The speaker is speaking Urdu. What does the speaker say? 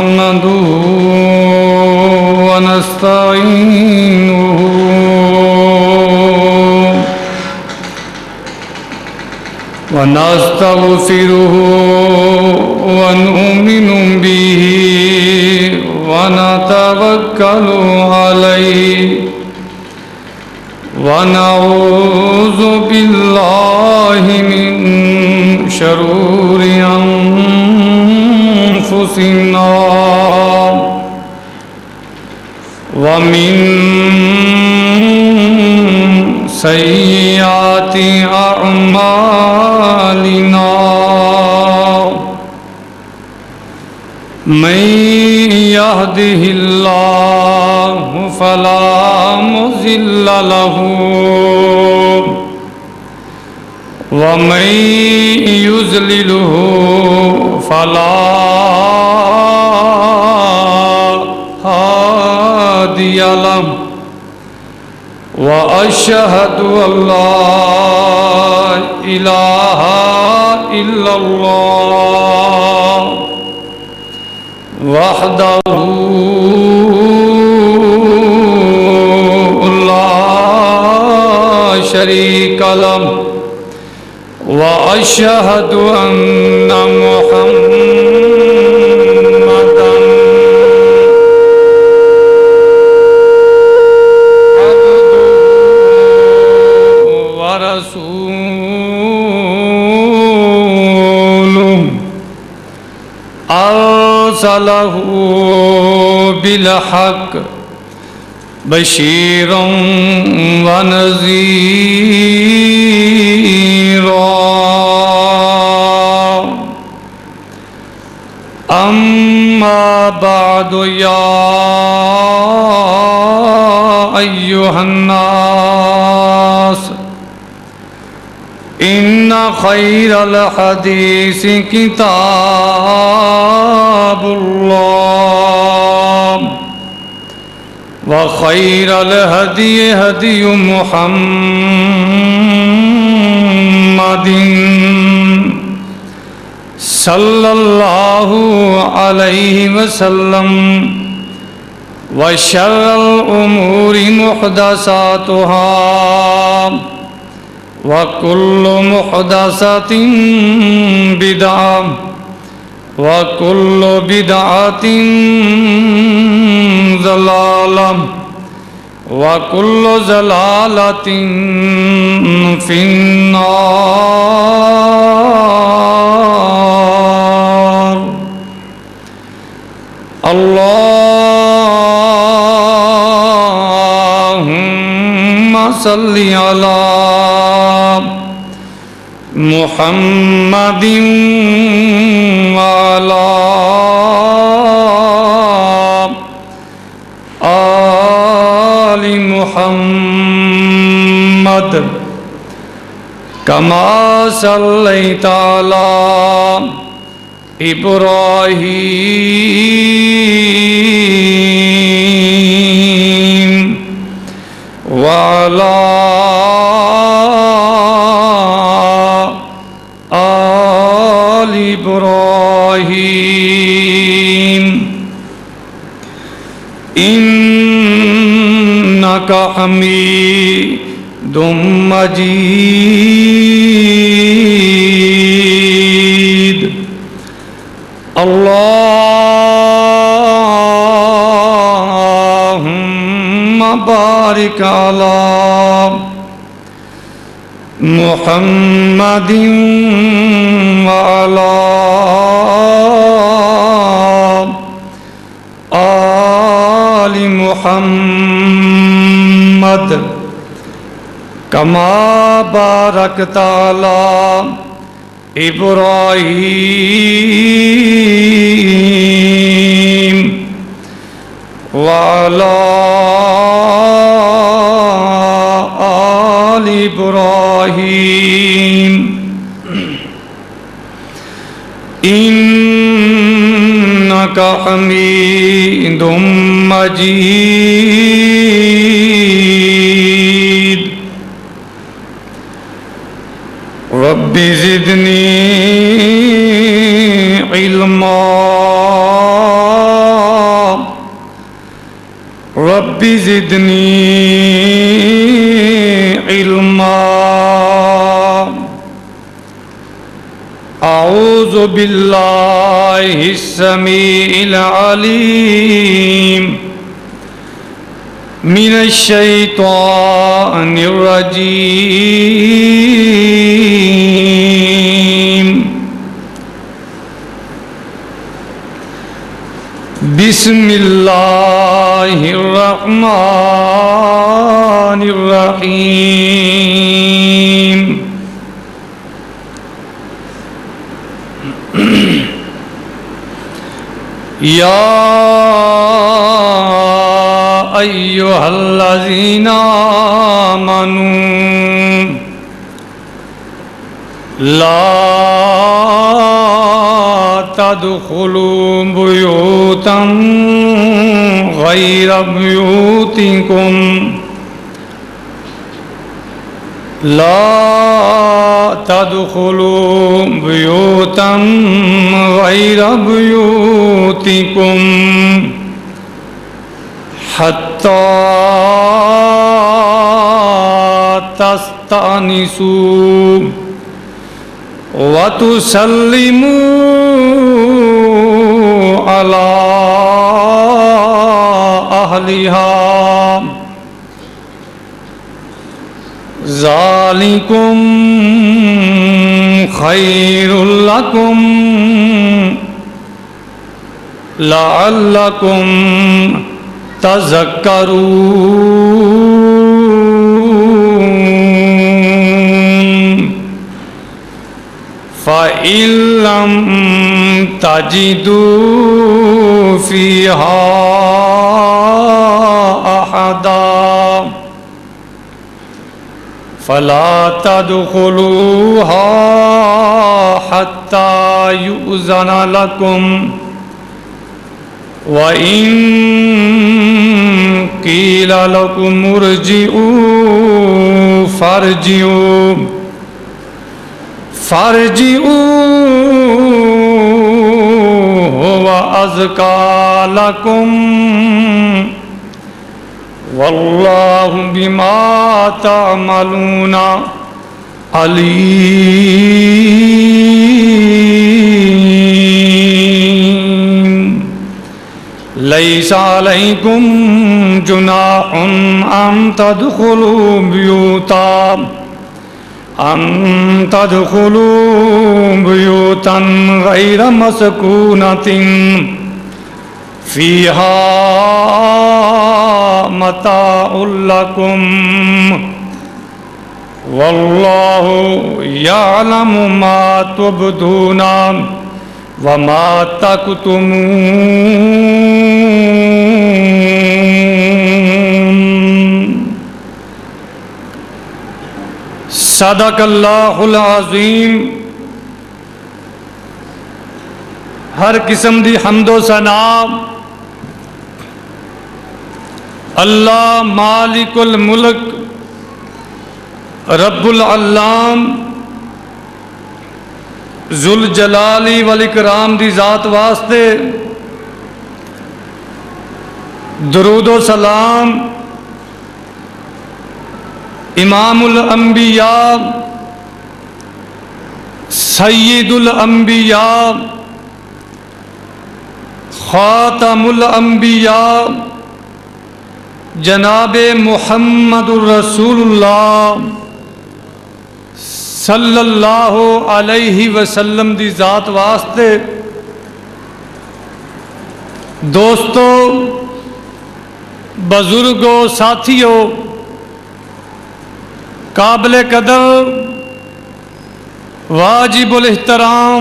نحمده ونستعينه ونستغفره ونؤمن به ونتوكل عليه ونعوذ بالله من شرور أنفسنا ومن سيئات أعمالنا من يهده الله فلا مضل له ومن يضلله فلا هادي له وأشهد أن لا إله إلا الله وحده لا شريك له وأشهد أن محمدًا عبده ورسوله أرسله بالحق بشيرا ونذيرا أما بعد يا أيها الناس إن خير الحديث كتاب الله وخير الهدي هدي محمد صلى الله عليه وسلم وشر الأمور محدثاتها وكل محدثة بدعة وكل بدعة ضلالة وكل ضلالة في النار. اللهم صل على محمد وعلى آل محمد كما صليت على إبراهيم وعلى آل إبراهيم إنك حميد مجيد. اللهم بارك على محمد وعلى آل محمد كما باركت على إبراهيم وعلى آل إبراهيم إنك حميد مجيد. رب زدني علما ربی زدنی علما اعوذ باللہ السمیع العلیم من الشیطان الرجیم بسم اللہ الرحمن الرحیم یا ایھا الذین آمنوا لا تدخلوا بیوتا غیر بیوتکم لا تدخلوا بیوتا غیر بیوتکم حتی تستأنسوا وَتُسَلِّمُوا عَلَىٰ أَهْلِهَا ذَلِكُمْ خَيْرٌ لَكُمْ لَعَلَّكُمْ تَذَكَّرُونَ فَإِن لَّمْ تَجِدُوا فِيهَا أَحَدًا فَلَا تَدْخُلُوهَا حَتَّى يُؤْذَنَ لَكُمْ وَإِن قِيلَ لَكُمُ ارْجِعُوا فارجعوا هو أزكى لكم والله بما تعملون عليم ليس عليكم جناح أن تدخلوا بيوتا غير مسكونة فيها متاع لكم والله يعلم ما تبدون وما تكتمون صدق اللہ العظیم۔ ہر قسم دی حمد و ثنا اللہ مالک الملک رب العلام ذوالجلال والاکرام دی ذات واسطے درود و سلام امام الانبیاء سید الانبیاء خاتم الانبیاء جناب محمد الرسول اللہ صلی اللہ علیہ وسلم دی ذات واسطے دوستو، بزرگوں، ساتھیوں، قابل قدر واجب الاحترام